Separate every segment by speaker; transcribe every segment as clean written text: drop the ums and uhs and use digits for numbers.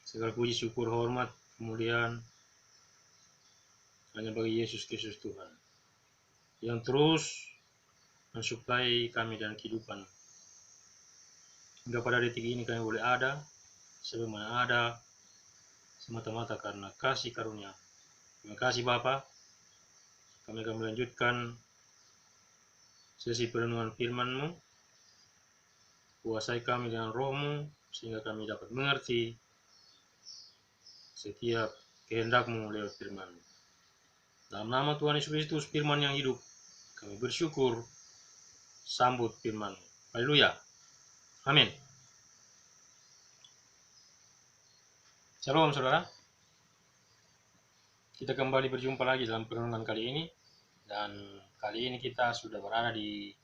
Speaker 1: Segala puji, syukur, hormat, kemuliaan hanya bagi Yesus Kristus Tuhan, yang terus mensuplai kami dan kehidupan. Hingga pada detik ini kami boleh ada, sebagaimana ada, semata-mata karena kasih karunia. Terima kasih Bapa. Kami akan melanjutkan sesi perenungan firman-Mu. Kuasai kami dengan Roh-Mu, sehingga kami dapat mengerti setiap kehendak-Mu lewat firman-Mu. Dalam nama Tuhan Yesus Kristus, firman yang hidup, kami bersyukur. Sambut firman-Mu. Haleluya. Amin. Shalom saudara. Kita kembali berjumpa lagi dalam perenungan kali ini. Dan kali ini kita sudah berada di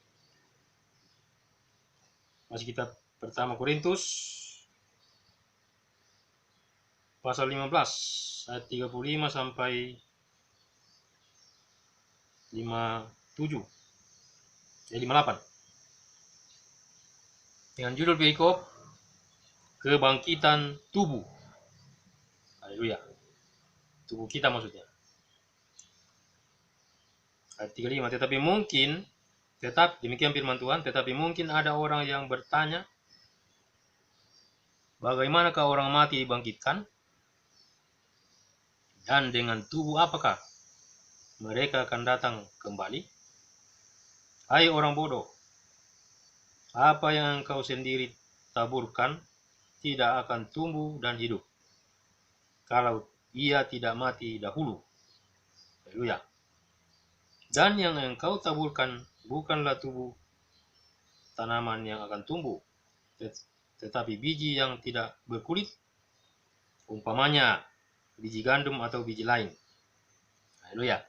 Speaker 1: masih kitab pertama Korintus pasal 15 ayat 35 sampai 57 58 dengan judul perikop kebangkitan tubuh. Haleluya. Tubuh kita maksudnya. Ayat 35, tetapi mungkin, demikian firman Tuhan, tetapi mungkin ada orang yang bertanya, bagaimanakah orang mati dibangkitkan? Dan dengan tubuh apakah mereka akan datang kembali? Hai orang bodoh, apa yang engkau sendiri taburkan tidak akan tumbuh dan hidup kalau ia tidak mati dahulu. Haleluya. Dan yang engkau taburkan bukanlah tubuh tanaman yang akan tumbuh, tetapi biji yang tidak berkulit, umpamanya biji gandum atau biji lain. Haleluya.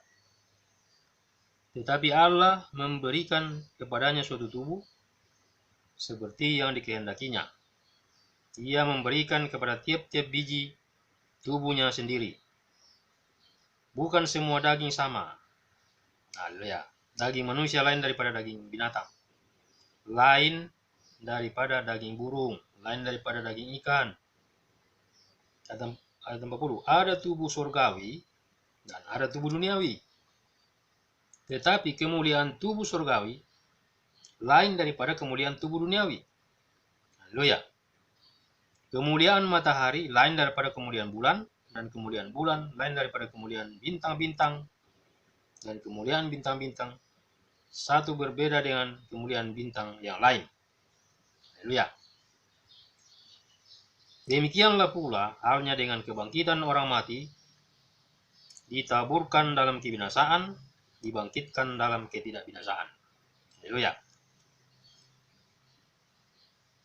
Speaker 1: Tetapi Allah memberikan kepadanya suatu tubuh seperti yang dikehendakinya. Ia memberikan kepada tiap-tiap biji tubuhnya sendiri. Bukan semua daging sama. Haleluya. Daging manusia lain daripada daging binatang, lain daripada daging burung, lain daripada daging ikan. Ayat 40, ada tubuh surgawi dan ada tubuh duniawi. Tetapi kemuliaan tubuh surgawi lain daripada kemuliaan tubuh duniawi. Haleluya. Kemuliaan matahari lain daripada kemuliaan bulan, dan kemuliaan bulan lain daripada kemuliaan bintang-bintang, dan kemuliaan bintang-bintang satu berbeda dengan kemuliaan bintang yang lain. Haleluya. Demikianlah pula halnya dengan kebangkitan orang mati, ditaburkan dalam kebinasaan, dibangkitkan dalam ketidakbinasaan. Haleluya.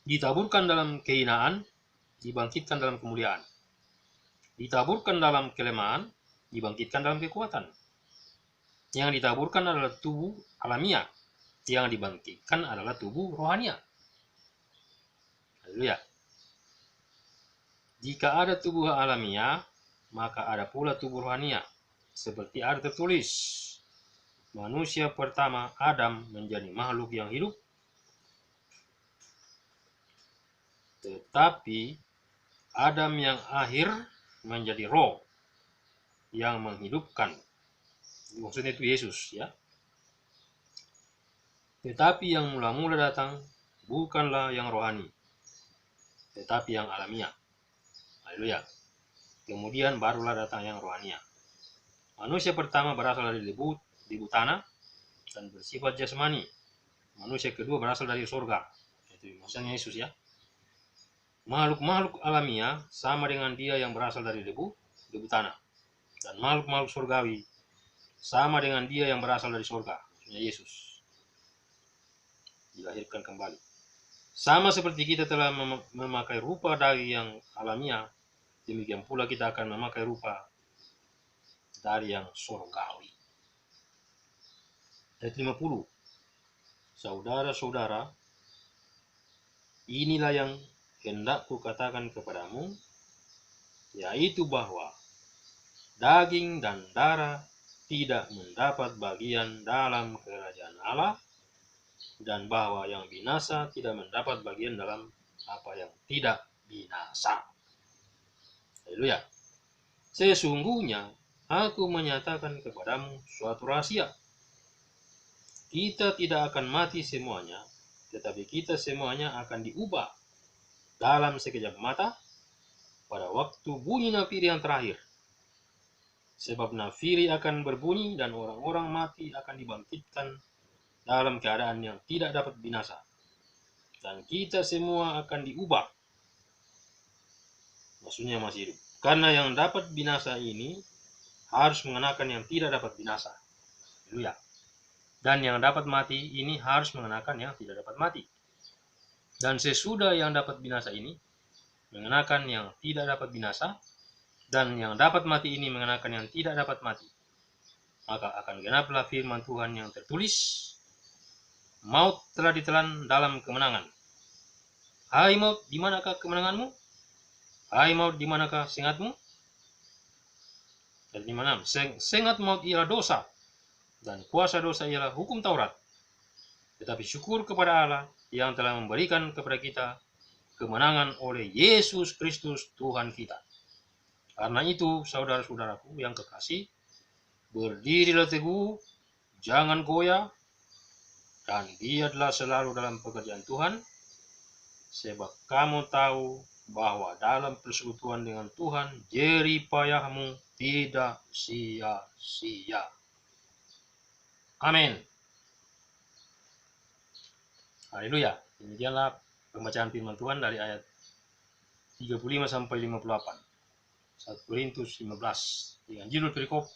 Speaker 1: Ditaburkan dalam kehinaan, dibangkitkan dalam kemuliaan. Ditaburkan dalam kelemahan, dibangkitkan dalam kekuatan. Yang ditaburkan adalah tubuh alamiah, yang dibangkitkan adalah tubuh rohania. Haleluya. Jika ada tubuh alamiah, maka ada pula tubuh rohania. Seperti ada tertulis, manusia pertama Adam menjadi makhluk yang hidup, tetapi Adam yang akhir menjadi roh yang menghidupkan. Maksudnya itu Yesus, ya. Tetapi yang mula-mula datang bukanlah yang rohani, tetapi yang alamiah. Haleluya. Kemudian barulah datang yang rohania. Manusia pertama berasal dari debu tanah dan bersifat jasmani. Manusia kedua berasal dari surga. Itu maksudnya Yesus, ya. Makhluk-makhluk alamiah sama dengan dia yang berasal dari debu tanah. Dan makhluk-makhluk surgawi sama dengan dia yang berasal dari surga. Maksudnya Yesus. Dilahirkan kembali. Sama seperti kita telah memakai rupa daging yang alamiah, demikian pula kita akan memakai rupa dari yang surgawi. Ayat 50. Saudara-saudara, inilah yang hendak kukatakan kepadamu, yaitu bahwa daging dan darah tidak mendapat bagian dalam kerajaan Allah, dan bahwa yang binasa tidak mendapat bagian dalam apa yang tidak binasa. Haleluya. Sesungguhnya aku menyatakan kepadamu suatu rahasia. Kita tidak akan mati semuanya, tetapi kita semuanya akan diubah dalam sekejap mata pada waktu bunyi nafiri yang terakhir. Sebab nafiri akan berbunyi dan orang-orang mati akan dibangkitkan dalam keadaan yang tidak dapat binasa. Dan kita semua akan diubah. Maksudnya masih hidup. Karena yang dapat binasa ini harus mengenakan yang tidak dapat binasa. Haleluya. Dan yang dapat mati ini harus mengenakan yang tidak dapat mati. Dan sesudah yang dapat binasa ini mengenakan yang tidak dapat binasa, dan yang dapat mati ini mengenakan yang tidak dapat mati, maka akan genaplah firman Tuhan yang tertulis, maut telah ditelan dalam kemenangan. Hai maut, di manakah kemenanganmu? Hai maut, di manakah sengatmu? Dan 56. Sengat maut ialah dosa, dan kuasa dosa ialah hukum Taurat. Tetapi syukur kepada Allah yang telah memberikan kepada kita kemenangan oleh Yesus Kristus Tuhan kita. Karena itu, saudara-saudaraku yang kekasih, berdirilah teguh, jangan goyah, dan giatlah selalu dalam pekerjaan Tuhan, sebab kamu tahu bahwa dalam persekutuan dengan Tuhan, jerih payahmu tidak sia-sia. Amin. Haleluya. Demikianlah pembacaan firman Tuhan dari ayat 35 sampai 58. 1 Korintus 15 dengan judul perikop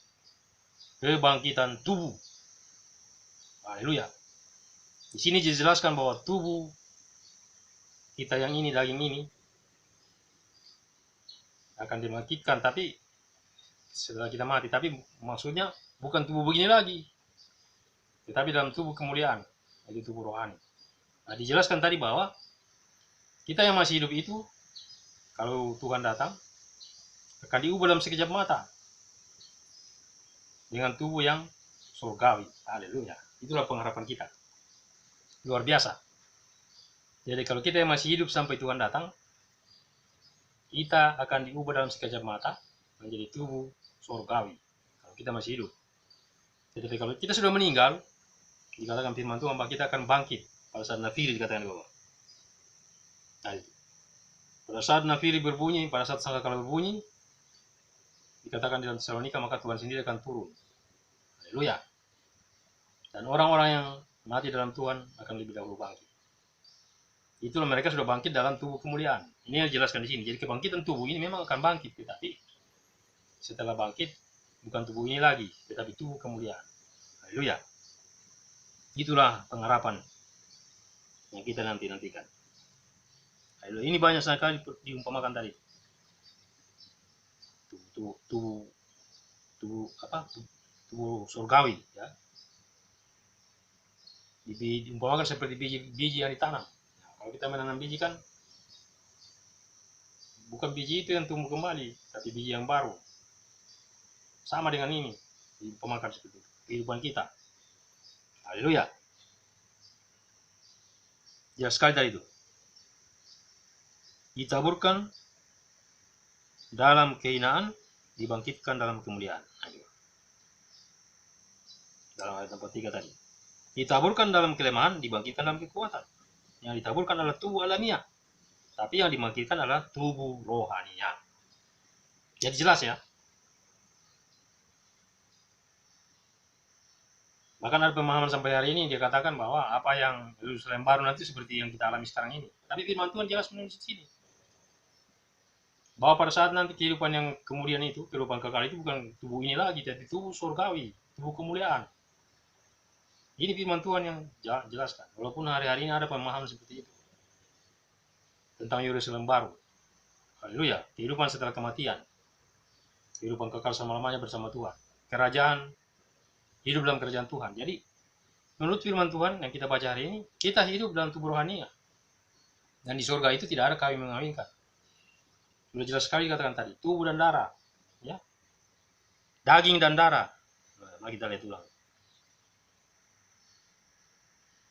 Speaker 1: kebangkitan tubuh. Haleluya. Di sini dijelaskan bahwa tubuh kita yang ini, daging ini, akan dibangkitkan, tapi setelah kita mati. Tapi maksudnya bukan tubuh begini lagi, tetapi dalam tubuh kemuliaan, yaitu tubuh rohani. Nah, dijelaskan tadi bahwa kita yang masih hidup itu, kalau Tuhan datang, akan diubah dalam sekejap mata dengan tubuh yang surgawi. Haleluya. Itulah pengharapan kita. Luar biasa. Jadi kalau kita yang masih hidup sampai Tuhan datang, kita akan diubah dalam sekejap mata menjadi tubuh surgawi. Kalau kita masih hidup. Tetapi kalau kita sudah meninggal, dikatakan firman Tuhan bahwa kita akan bangkit pada saat nafiri, dikatakan di bawah. Nah, pada saat nafiri berbunyi, pada saat sangkakala berbunyi, dikatakan di dalam Tesalonika, maka Tuhan sendiri akan turun. Haleluya. Dan orang-orang yang mati dalam Tuhan akan lebih dahulu bangkit. Itulah mereka sudah bangkit dalam tubuh kemuliaan. Ini yang dijelaskan di sini. Jadi kebangkitan tubuh ini memang akan bangkit, tetapi setelah bangkit bukan tubuh ini lagi, tetapi tubuh kemuliaan. Haleluya. Itulah pengharapan yang kita nantikan. Haleluya. Ini banyak sekali diumpamakan tadi. Tubuh surgawi, ya. Diumpamakan seperti biji yang ditanam. Nah, kalau kita menanam biji kan bukan biji itu yang tumbuh kembali, tapi biji yang baru. Sama dengan ini, diumpamakan seperti itu, kehidupan kita. Haleluya. Jelas sekali tadi itu. Ditaburkan dalam kehinaan, dibangkitkan dalam kemuliaan. Dalam ayat 43 tadi. Ditaburkan dalam kelemahan, dibangkitkan dalam kekuatan. Yang ditaburkan adalah tubuh alamiah, tapi yang dibangkitkan adalah tubuh rohaninya. Jadi jelas ya. Bahkan ada pemahaman sampai hari ini, dia katakan bahwa apa yang Yerusalem baru nanti seperti yang kita alami sekarang ini. Tapi firman Tuhan jelas menulis di sini, bahwa pada saat nanti kehidupan yang kemudian itu, kehidupan kekal itu bukan tubuh ini lagi, tapi tubuh surgawi, tubuh kemuliaan. Ini firman Tuhan yang jelaskan. Walaupun hari-hari ini ada pemahaman seperti itu tentang Yerusalem baru. Haleluya. Kehidupan setelah kematian, kehidupan kekal selama-lamanya bersama Tuhan, kerajaan, hidup dalam kerajaan Tuhan. Jadi menurut firman Tuhan yang kita baca hari ini, kita hidup dalam tubuh rohania. Dan di surga itu tidak ada kawin mengawinkan. Sudah jelas sekali katakan tadi, tubuh dan darah, ya, daging dan darah. Nah, mari kita lihat ulang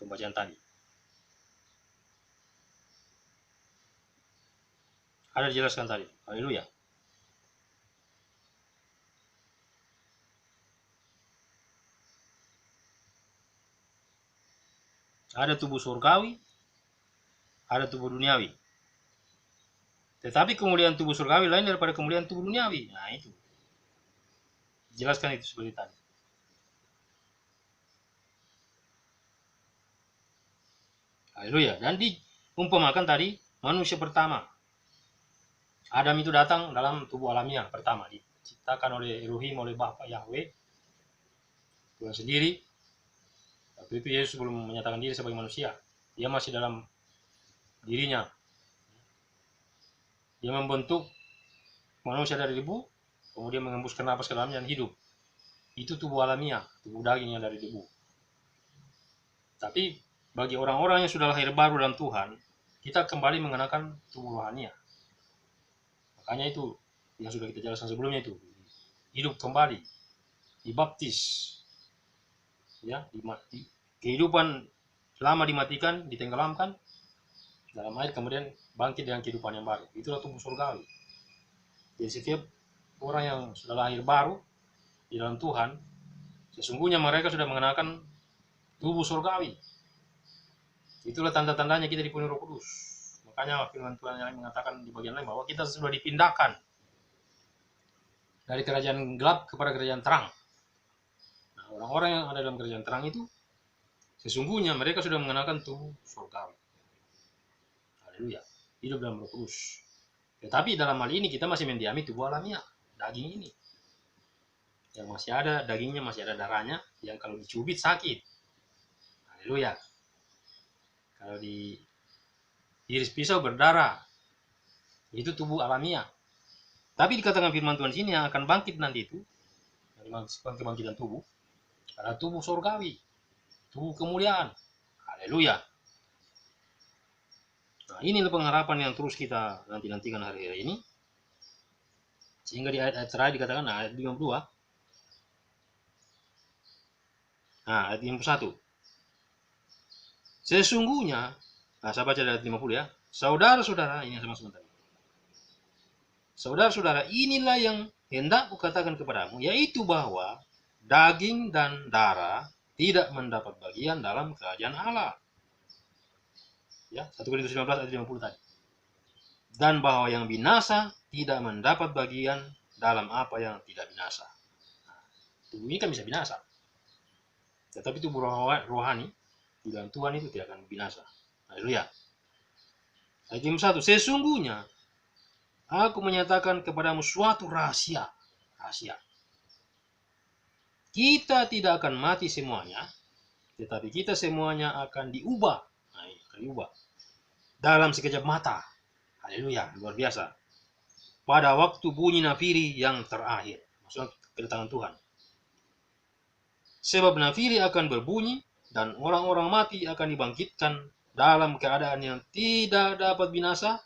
Speaker 1: pembacaan tadi. Ada dijelaskan tadi. Haleluya. Ada tubuh surgawi, ada tubuh duniawi. Tetapi kemuliaan tubuh surgawi lain daripada kemuliaan tubuh duniawi. Nah itu. Jelaskan itu seperti tadi. Haleluya. Dan diumpamakan tadi manusia pertama. Adam itu datang dalam tubuh alamiah pertama. Diciptakan oleh Elohim, oleh Bapa Yahweh. Tuhan sendiri. Waktu itu Yesus belum menyatakan diri sebagai manusia. Dia masih dalam dirinya. Dia membentuk manusia dari debu, kemudian mengembuskan napas ke dalamnya dan hidup. Itu tubuh alamiah, tubuh daging yang dari debu. Tapi bagi orang-orang yang sudah lahir baru dalam Tuhan, kita kembali mengenakan tubuh rohania. Makanya itu yang sudah kita jelaskan sebelumnya itu, hidup kembali, dibaptis, ya, kehidupan lama dimatikan, ditenggelamkan dalam air, kemudian bangkit dengan kehidupan yang baru. Itulah tubuh surgawi. Jadi setiap orang yang sudah lahir baru di dalam Tuhan, sesungguhnya mereka sudah mengenakan tubuh surgawi. Itulah tanda-tandanya kita dipenuhi Roh Kudus. Makanya firman Tuhan yang mengatakan di bagian lain bahwa kita sudah dipindahkan dari kerajaan gelap kepada kerajaan terang. Nah, orang-orang yang ada dalam kerajaan terang itu sesungguhnya mereka sudah mengenakan tubuh surgawi. Haleluya. Hidup dalam Roh Kudus. Tetapi dalam hal ini kita masih mendiami tubuh alamiah, daging ini. Yang masih ada dagingnya, masih ada darahnya, yang kalau dicubit sakit. Haleluya. Kalau di iris pisau berdarah. Itu tubuh alamiah. Tapi dikatakan firman Tuhan sini yang akan bangkit nanti itu, dari kebangkitan tubuh, adalah tubuh surgawi, tubuh kemuliaan. Haleluya. Nah, inilah pengharapan yang terus kita nanti-nantikan hari-hari ini. Sehingga di ayat-ayat terakhir dikatakan, nah, ayat 52. Nah, ayat 51. Sesungguhnya, nah saya baca dari ayat 50 ya. Saudara-saudara, ini sama sebentar. Saudara-saudara, inilah yang hendak kukatakan kepadamu, yaitu bahwa daging dan darah tidak mendapat bagian dalam kerajaan Allah. Ya, 1 Korintus 15 ayat 50 tadi. Dan bahwa yang binasa tidak mendapat bagian dalam apa yang tidak binasa. Nah, tubuh ini kan bisa binasa. Tetapi tubuh rohani di dalam Tuhan itu tidak akan binasa. Haleluya. Ayat 1. Sesungguhnya aku menyatakan kepadamu suatu rahasia. Rahasia. Kita tidak akan mati semuanya, tetapi kita semuanya akan diubah. Nah, akan diubah. Dalam sekejap mata. Haleluya, luar biasa. Pada waktu bunyi nafiri yang terakhir. Maksudnya kedatangan Tuhan. Sebab nafiri akan berbunyi dan orang-orang mati akan dibangkitkan dalam keadaan yang tidak dapat binasa,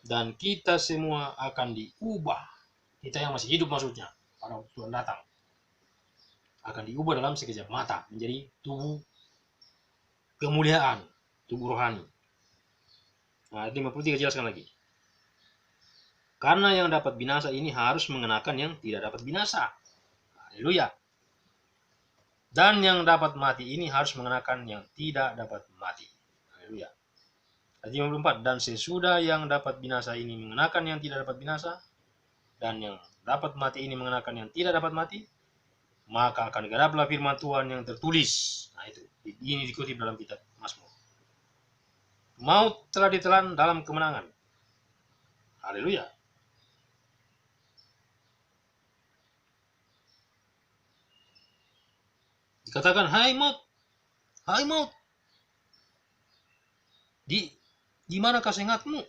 Speaker 1: dan kita semua akan diubah. Kita yang masih hidup maksudnya, pada waktu Tuhan datang, akan diubah dalam sekejap mata menjadi tubuh kemuliaan, tubuh rohani. Nah, 53 jelaskan lagi. Karena yang dapat binasa ini harus mengenakan yang tidak dapat binasa. Haleluya. Dan yang dapat mati ini harus mengenakan yang tidak dapat mati. Haleluya. Ayat 54. Dan sesudah yang dapat binasa ini mengenakan yang tidak dapat binasa, dan yang dapat mati ini mengenakan yang tidak dapat mati, maka akan genaplah firman Tuhan yang tertulis. Nah itu, ini dikutip dalam kitab Mazmur. Maut telah ditelan dalam kemenangan. Haleluya. Dikatakan, hai maut, di manakah sengatmu?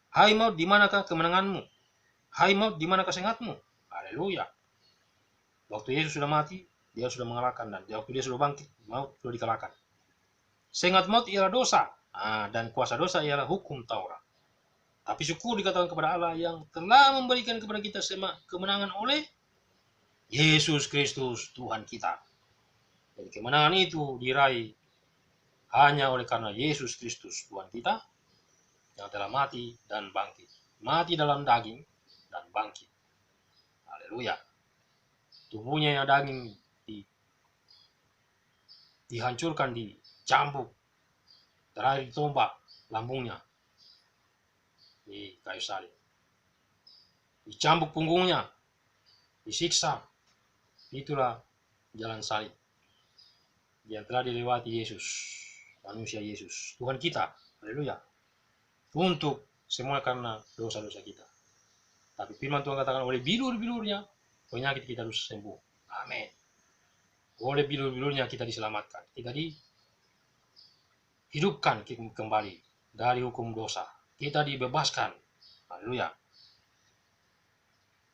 Speaker 1: Hai maut, di manakah kemenanganmu? Hai maut, di manakah sengatmu? Haleluya. Waktu Yesus sudah mati, dia sudah mengalahkan, dan waktu dia sudah bangkit, maut sudah dikalahkan. Sengat maut ialah dosa, dan kuasa dosa ialah hukum Taurat. Tapi syukur dikatakan kepada Allah yang telah memberikan kepada kita kemenangan oleh Yesus Kristus Tuhan kita. Dan kemenangan itu diraih hanya oleh karena Yesus Kristus Tuhan kita yang telah mati dan bangkit. Mati dalam daging dan bangkit. Haleluya. Tubuhnya yang daging dihancurkan, dicambuk, terakhir ditombak lambungnya di kayu salib, dicambuk punggungnya, disiksa. Itulah jalan salib yang telah dilewati Yesus, manusia Yesus, Tuhan kita. Haleluya. Untuk semua karena dosa-dosa kita. Tapi firman Tuhan katakan oleh bilur-bilurnya penyakit kita harus sembuh. Amin. Oleh bilur-bilurnya kita diselamatkan. Kita dihidupkan kembali dari hukum dosa. Kita dibebaskan. Haleluya.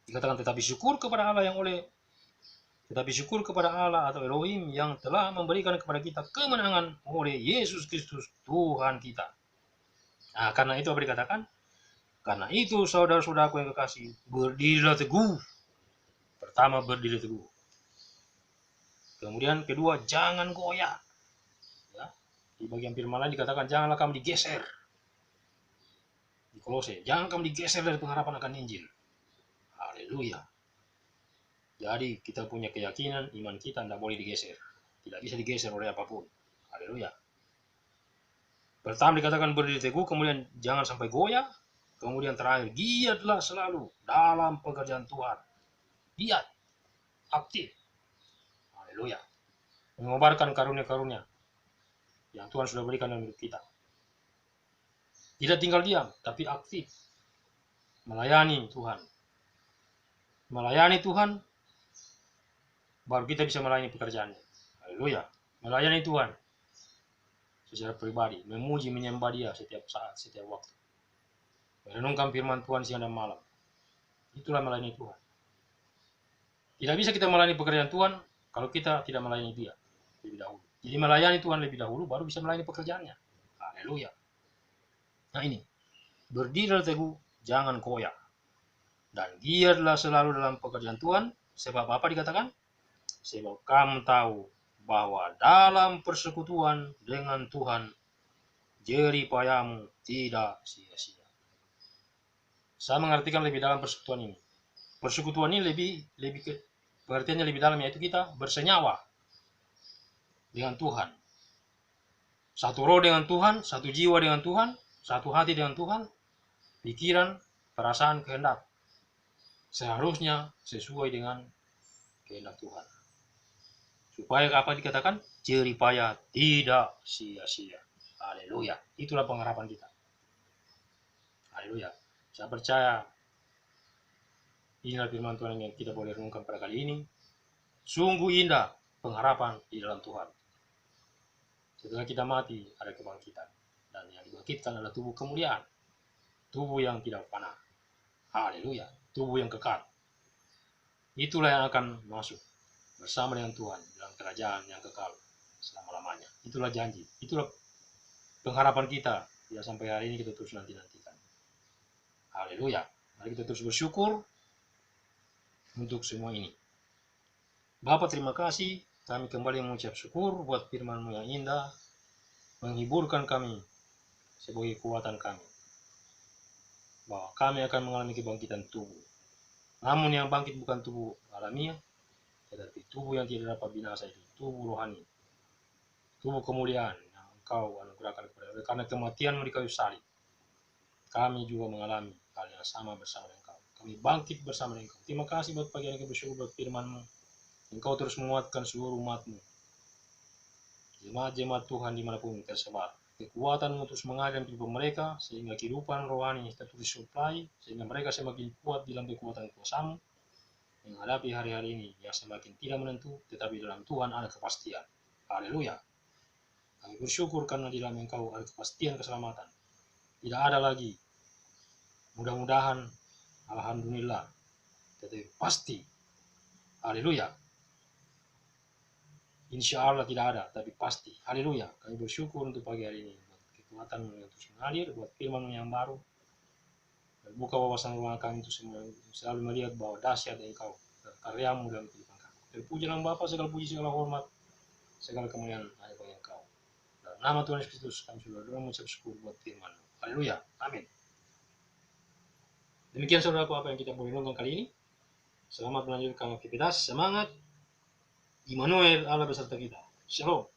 Speaker 1: Dikatakan tetapi syukur kepada Allah atau Elohim yang telah memberikan kepada kita kemenangan oleh Yesus Kristus Tuhan kita. Nah, karena itu apa dikatakan? Karena itu saudara-saudaraku yang kekasih, berdirilah teguh. Pertama, berdiri teguh. Kemudian kedua, jangan goyah. Ya. Di bagian firman lain dikatakan janganlah kamu digeser. Di Kolose, jangan kamu digeser dari pengharapan akan Injil. Haleluya. Jadi kita punya keyakinan, iman kita tidak boleh digeser. Tidak bisa digeser oleh apapun. Haleluya. Pertama dikatakan berdiri teguh, kemudian jangan sampai goyah. Kemudian terakhir, giatlah selalu dalam pekerjaan Tuhan. Giat, aktif. Haleluya. Mengobarkan karunia-karunia yang Tuhan sudah berikan dalam hidup kita. Tidak tinggal diam, tapi aktif. Melayani Tuhan. Melayani Tuhan, baru kita bisa melayani pekerjaannya. Haleluya. Melayani Tuhan secara pribadi, memuji, menyembah Dia setiap saat, setiap waktu. Merenungkan firman Tuhan siang dan malam. Itulah melayani Tuhan. Tidak bisa kita melayani pekerjaan Tuhan kalau kita tidak melayani Dia lebih dahulu. Jadi melayani Tuhan lebih dahulu, baru bisa melayani pekerjaannya. Haleluya. Nah ini, berdirilah teguh, jangan koyak. Dan giatlah selalu dalam pekerjaan Tuhan. Sebab apa dikatakan? Sebab kamu tahu bahwa dalam persekutuan dengan Tuhan, jerih payahmu tidak sia-sia. Saya mengartikan lebih dalam persekutuan ini. Persekutuan ini pengertiannya lebih dalam, yaitu kita bersenyawa dengan Tuhan. Satu roh dengan Tuhan, satu jiwa dengan Tuhan, satu hati dengan Tuhan, pikiran, perasaan, kehendak. Seharusnya sesuai dengan kehendak Tuhan. Supaya apa dikatakan? Jerih payah tidak sia-sia. Haleluya. Itulah pengharapan kita. Haleluya. Saya percaya inilah firman Tuhan yang kita boleh renungkan pada kali ini. Sungguh indah pengharapan di dalam Tuhan. Setelah kita mati, ada kebangkitan. Dan yang dibangkitkan adalah tubuh kemuliaan. Tubuh yang tidak fana. Haleluya. Tubuh yang kekal. Itulah yang akan masuk bersama dengan Tuhan dalam kerajaan yang kekal selama-lamanya. Itulah janji. Itulah pengharapan kita. Ya sampai hari ini kita terus nanti-nantikan. Haleluya. Mari kita terus bersyukur untuk semua ini. Bapa, terima kasih. Kami kembali mengucap syukur buat firman-Mu yang indah, menghiburkan kami sebagai kekuatan kami. Bahwa kami akan mengalami kebangkitan tubuh. Namun yang bangkit bukan tubuh alamiah, tetapi tubuh yang tidak dapat binasa, itu tubuh rohani. Tubuh kemuliaan yang Engkau anugerahkan kepada kami. Karena kematian-Mu di kayu salib, kami juga mengalami hal yang sama bersama dengan Engkau. Kami bangkit bersama dengan Engkau. Terima kasih buat pagi hari ini, bersyukur buat firman-Mu. Engkau terus menguatkan seluruh umat-Mu. Jemaat-jemaat Tuhan dimanapun tersebar. Kekuatan-Mu terus mengalir hidup mereka, sehingga kehidupan rohani terus disuplai, sehingga mereka semakin kuat dalam kekuatan kuasa-Mu, menghadapi hari-hari ini yang semakin tidak menentu, tetapi dalam Tuhan ada kepastian. Haleluya. Kami bersyukur karena di dalam Engkau ada kepastian keselamatan. Tidak ada lagi mudah-mudahan, alhamdulillah, tetapi pasti. Haleluya. Insya Allah tidak ada, tapi pasti. Haleluya. Kami bersyukur untuk pagi hari ini. Buat kekuatan yang terus mengalir, buat firman yang baru. Dan buka wawasan ruang kami untuk semua, selalu melihat bahwa dahsyat Engkau dan karya-Mu dalam kehidupan kami. Terpuji dalam Bapa, segala puji, segala hormat, segala kemuliaan hanya bagi Engkau. Dalam nama Tuhan Yesus Kristus, kami sudah doa mengucap syukur buat firman-Mu. Haleluya. Amin. Demikian saudaraku apa yang kita boleh renungkan kali ini. Selamat melanjutkan aktivitas. Semangat. Immanuel, Allah beserta kita. Shalom.